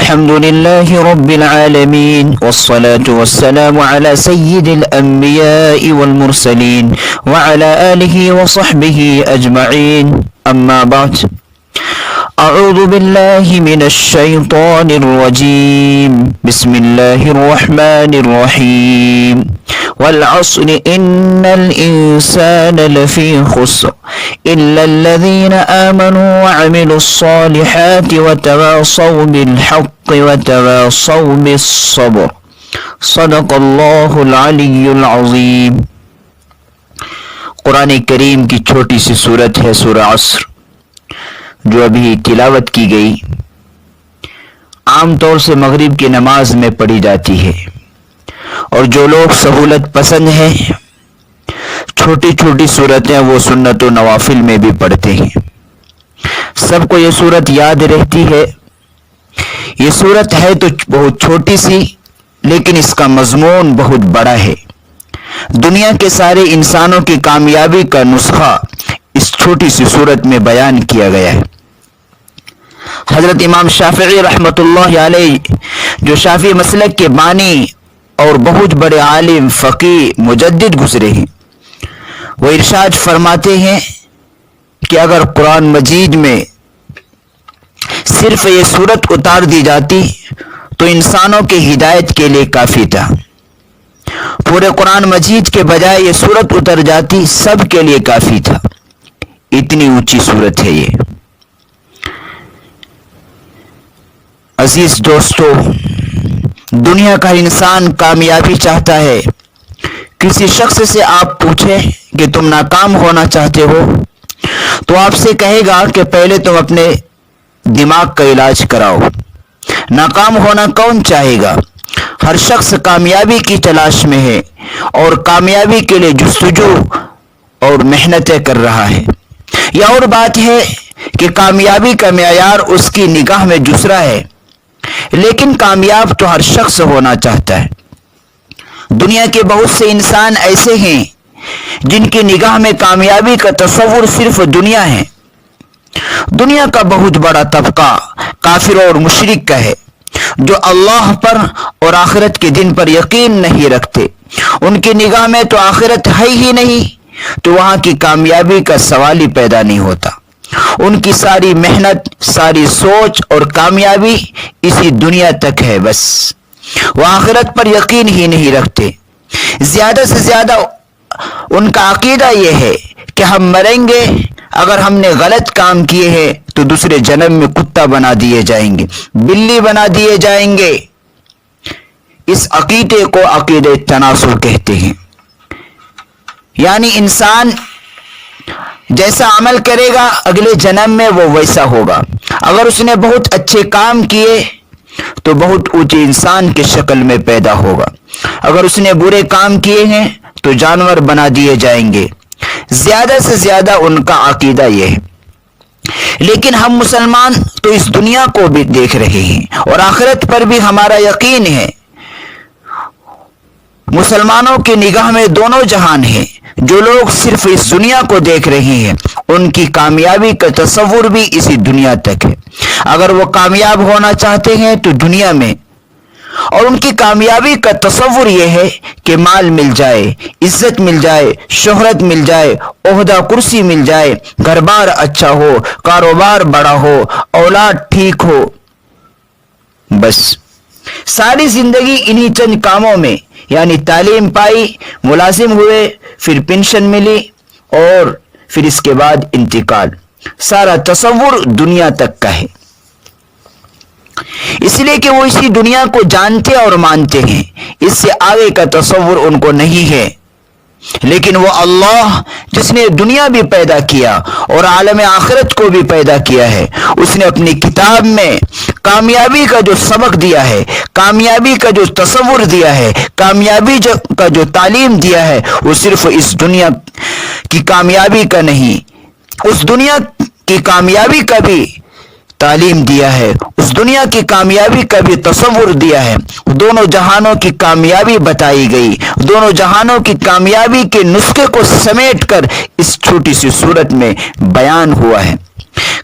الحمد لله رب العالمين والصلاة والسلام على سيد الأنبياء والمرسلين وعلى آله وصحبه أجمعين أما بعد أعوذ بالله من الشيطان الرجيم بسم الله الرحمن الرحيم والعصر إن الإنسان لفي خسر إلا الذين آمنوا وعملوا الصالحات وتواصوا بالحق وتواصوا بالصبر صدق الله العلی العظیم۔ قرآن کریم کی چھوٹی سی سورت ہے سورہ عصر، جو ابھی تلاوت کی گئی، عام طور سے مغرب کی نماز میں پڑھی جاتی ہے، اور جو لوگ سہولت پسند ہیں چھوٹی چھوٹی صورتیں وہ سنت و نوافل میں بھی پڑھتے ہیں۔ سب کو یہ صورت یاد رہتی ہے۔ یہ صورت ہے تو بہت چھوٹی سی، لیکن اس کا مضمون بہت بڑا ہے۔ دنیا کے سارے انسانوں کی کامیابی کا نسخہ اس چھوٹی سی صورت میں بیان کیا گیا ہے۔ حضرت امام شافعی رحمۃ اللہ علیہ، جو شافعی مسلک کے بانی اور بہت بڑے عالم، فقیہ، مجدد گزرے ہیں، وہ ارشاد فرماتے ہیں کہ اگر قرآن مجید میں صرف یہ صورت اتار دی جاتی تو انسانوں کے ہدایت کے لیے کافی تھا۔ پورے قرآن مجید کے بجائے یہ صورت اتر جاتی سب کے لیے کافی تھا، اتنی اونچی صورت ہے یہ۔ عزیز دوستو، دنیا کا انسان کامیابی چاہتا ہے۔ کسی شخص سے آپ پوچھیں کہ تم ناکام ہونا چاہتے ہو تو آپ سے کہے گا کہ پہلے تم اپنے دماغ کا علاج کراؤ۔ ناکام ہونا کون چاہے گا؟ ہر شخص کامیابی کی تلاش میں ہے اور کامیابی کے لیے جستجو اور محنتیں کر رہا ہے۔ یہ اور بات ہے کہ کامیابی کا معیار اس کی نگاہ میں دوسرا ہے، لیکن کامیاب تو ہر شخص ہونا چاہتا ہے۔ دنیا کے بہت سے انسان ایسے ہیں جن کی نگاہ میں کامیابی کا تصور صرف دنیا ہے۔ دنیا کا بہت بڑا طبقہ کافر اور مشرک کا ہے، جو اللہ پر اور آخرت کے دن پر یقین نہیں رکھتے۔ ان کی نگاہ میں تو آخرت ہے ہی نہیں، تو وہاں کی کامیابی کا سوال ہی پیدا نہیں ہوتا۔ ان کی ساری محنت، ساری سوچ اور کامیابی اسی دنیا تک ہے بس۔ وہ آخرت پر یقین ہی نہیں رکھتے۔ زیادہ سے زیادہ ان کا عقیدہ یہ ہے کہ ہم مریں گے، اگر ہم نے غلط کام کیے ہیں تو دوسرے جنم میں کتا بنا دیے جائیں گے، بلی بنا دیے جائیں گے۔ اس عقیدے کو عقیدہ تناسل کہتے ہیں، یعنی انسان جیسا عمل کرے گا اگلے جنم میں وہ ویسا ہوگا۔ اگر اس نے بہت اچھے کام کیے تو بہت اونچے انسان کی شکل میں پیدا ہوگا، اگر اس نے برے کام کیے ہیں تو جانور بنا دیے جائیں گے۔ زیادہ سے زیادہ ان کا عقیدہ یہ ہے۔ لیکن ہم مسلمان تو اس دنیا کو بھی دیکھ رہے ہیں اور آخرت پر بھی ہمارا یقین ہے۔ مسلمانوں کی نگاہ میں دونوں جہان ہیں۔ جو لوگ صرف اس دنیا کو دیکھ رہے ہیں ان کی کامیابی کا تصور بھی اسی دنیا تک ہے۔ اگر وہ کامیاب ہونا چاہتے ہیں تو دنیا میں، اور ان کی کامیابی کا تصور یہ ہے کہ مال مل جائے، عزت مل جائے، شہرت مل جائے، عہدہ کرسی مل جائے، گھر بار اچھا ہو، کاروبار بڑا ہو، اولاد ٹھیک ہو، بس ساری زندگی انہی چند کاموں میں، یعنی تعلیم پائی، ملازم ہوئے، پھر پینشن ملی اور پھر اس کے بعد انتقال۔ سارا تصور دنیا تک کا ہے، اس لیے کہ وہ اسی دنیا کو جانتے اور مانتے ہیں، اس سے آگے کا تصور ان کو نہیں ہے۔ لیکن وہ اللہ جس نے دنیا بھی پیدا کیا اور عالم آخرت کو بھی پیدا کیا ہے، اس نے اپنی کتاب میں کامیابی کا جو سبق دیا ہے، کامیابی کا جو تصور دیا ہے، کامیابی کا جو تعلیم دیا ہے، وہ صرف اس دنیا کی کامیابی کا نہیں، اس دنیا کی کامیابی کا بھی تعلیم دیا ہے، اس دنیا کی کامیابی کا بھی تصور دیا ہے۔ دونوں جہانوں کی کامیابی بتائی گئی، دونوں جہانوں کی کامیابی کے نسخے کو سمیٹ کر اس چھوٹی سی صورت میں بیان ہوا ہے۔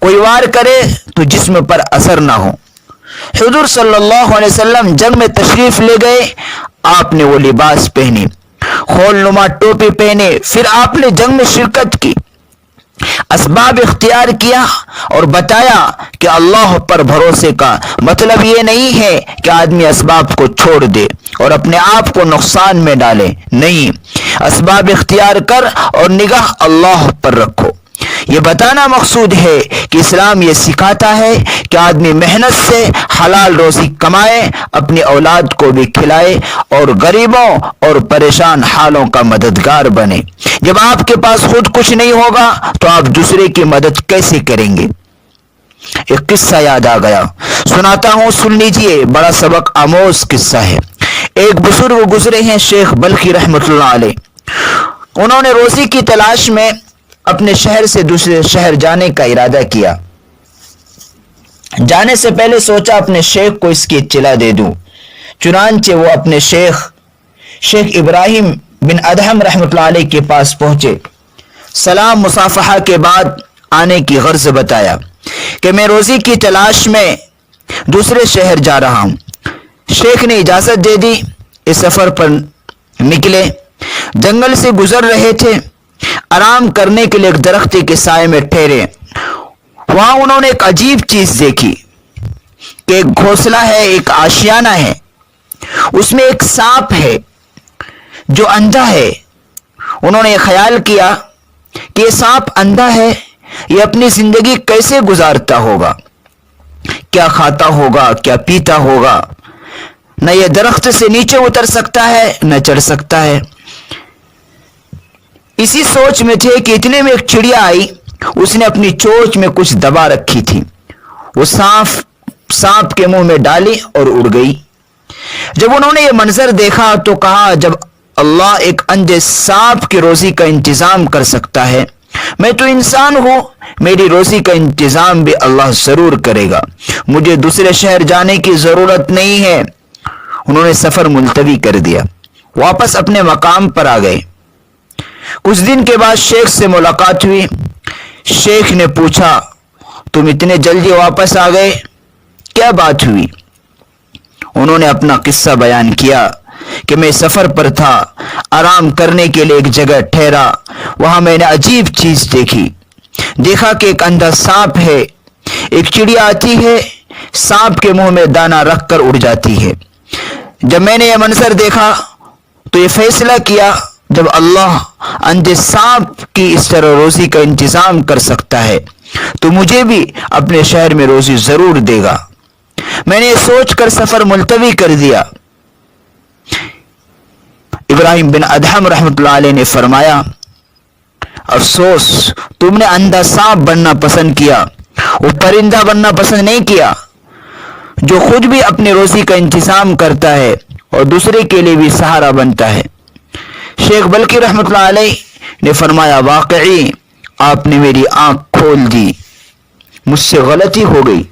کوئی وار کرے تو جسم پر اثر نہ ہو۔ حضور صلی اللہ علیہ وسلم جنگ میں تشریف لے گئے، آپ نے وہ لباس پہنے، خول نما ٹوپی پہنے، پھر آپ نے جنگ میں شرکت کی، اسباب اختیار کیا اور بتایا کہ اللہ پر بھروسے کا مطلب یہ نہیں ہے کہ آدمی اسباب کو چھوڑ دے اور اپنے آپ کو نقصان میں ڈالے، نہیں، اسباب اختیار کر اور نگاہ اللہ پر رکھو۔ یہ بتانا مقصود ہے کہ اسلام یہ سکھاتا ہے کہ آدمی محنت سے حلال روزی کمائے، اپنی اولاد کو بھی کھلائے اور غریبوں اور پریشان حالوں کا مددگار بنے۔ جب آپ کے پاس خود کچھ نہیں ہوگا تو آپ دوسرے کی مدد کیسے کریں گے؟ ایک قصہ یاد آ گیا، سناتا ہوں، سن لیجئے، بڑا سبق آموز قصہ ہے۔ ایک بزرگ گزرے ہیں شیخ بلخی رحمۃ اللہ علیہ، انہوں نے روزی کی تلاش میں اپنے شہر سے دوسرے شہر جانے کا ارادہ کیا۔ جانے سے پہلے سوچا اپنے شیخ کو اس کی اطلاع دے دوں، چنانچہ وہ اپنے شیخ ابراہیم بن ادہم رحمۃ اللہ علیہ کے پاس پہنچے، سلام مصافحہ کے بعد آنے کی غرض بتایا کہ میں روزی کی تلاش میں دوسرے شہر جا رہا ہوں۔ شیخ نے اجازت دے دی، اس سفر پر نکلے، جنگل سے گزر رہے تھے، آرام کرنے کے لیے ایک درخت کے سائے میں ٹھہرے، وہاں انہوں نے ایک عجیب چیز دیکھی کہ ایک گھونسلہ ہے، ایک آشیانہ ہے، اس میں ایک سانپ ہے جو اندھا ہے۔ انہوں نے خیال کیا کہ یہ سانپ اندھا ہے، یہ اپنی زندگی کیسے گزارتا ہوگا، کیا کھاتا ہوگا، کیا پیتا ہوگا، نہ یہ درخت سے نیچے اتر سکتا ہے نہ چڑھ سکتا ہے۔ اسی سوچ میں تھے کہ اتنے میں ایک چڑیا آئی، اس نے اپنی چونچ میں کچھ دبا رکھی تھی، وہ سانپ کے منہ میں ڈالی اور اڑ گئی۔ جب انہوں نے یہ منظر دیکھا تو کہا، جب اللہ ایک اندھے سانپ کی روزی کا انتظام کر سکتا ہے، میں تو انسان ہوں، میری روزی کا انتظام بھی اللہ ضرور کرے گا، مجھے دوسرے شہر جانے کی ضرورت نہیں ہے۔ انہوں نے سفر ملتوی کر دیا، واپس اپنے مقام پر آ گئے۔ کچھ دن کے بعد شیخ سے ملاقات ہوئی، شیخ نے پوچھا، تم اتنے جلدی واپس آ گئے، کیا بات ہوئی؟ انہوں نے اپنا قصہ بیان کیا کہ میں سفر پر تھا، آرام کرنے کے لیے ایک جگہ ٹھہرا، وہاں میں نے عجیب چیز دیکھا کہ ایک اندھا سانپ ہے، ایک چڑیا آتی ہے، سانپ کے منہ میں دانہ رکھ کر اڑ جاتی ہے۔ جب میں نے یہ منظر دیکھا تو یہ فیصلہ کیا، جب اللہ اندھے سانپ کی اس طرح روزی کا انتظام کر سکتا ہے تو مجھے بھی اپنے شہر میں روزی ضرور دے گا۔ میں نے یہ سوچ کر سفر ملتوی کر دیا۔ ابراہیم بن ادہم رحمۃ اللہ علیہ نے فرمایا، افسوس، تم نے اندھا سانپ بننا پسند کیا، وہ پرندہ بننا پسند نہیں کیا جو خود بھی اپنی روزی کا انتظام کرتا ہے اور دوسرے کے لیے بھی سہارا بنتا ہے۔ شیخ بلخی رحمۃ اللہ علیہ نے فرمایا، واقعی آپ نے میری آنکھ کھول دی، مجھ سے غلطی ہو گئی،